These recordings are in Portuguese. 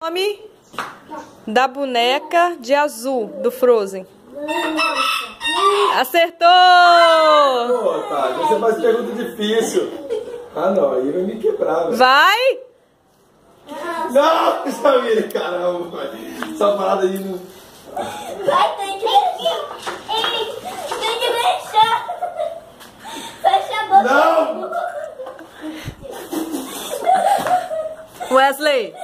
Nome da boneca de azul do Frozen. Acertou! Pô, tá, você faz pergunta difícil. Ah, não, aí vai me quebrar, velho. Vai! Não, Samir, caramba, essa parada aí não... Vai, tem que deixar. Fecha a boca. Não! Wesley!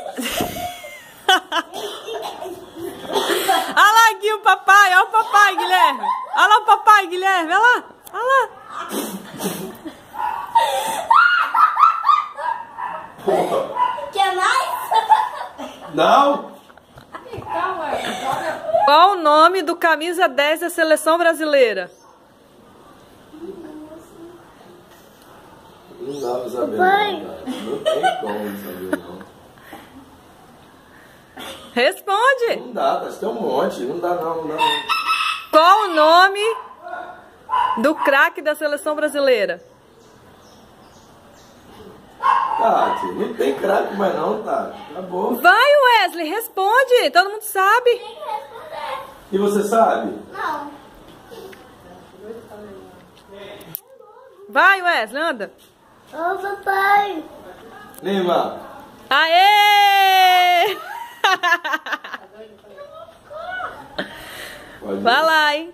Olha lá aqui o papai, olha o papai, Guilherme. Olha lá o papai, Guilherme, olha lá. Olha lá. Quer mais? Não! Qual o nome do camisa 10 da seleção brasileira? Não dá pra saber, não, cara. Não tem como saber, não. Responde. Não dá, tá? Tem um monte. Não dá, não, não dá, não. Qual o nome do craque da seleção brasileira? Tati, não tem craque mais não, Tati. Acabou. Vai, Wesley, responde. Todo mundo sabe. Tem que responder. E você sabe? Não. Vai, Wesley, anda. Ô, papai. Neymar. Aê! Pode ir. Vai lá, hein?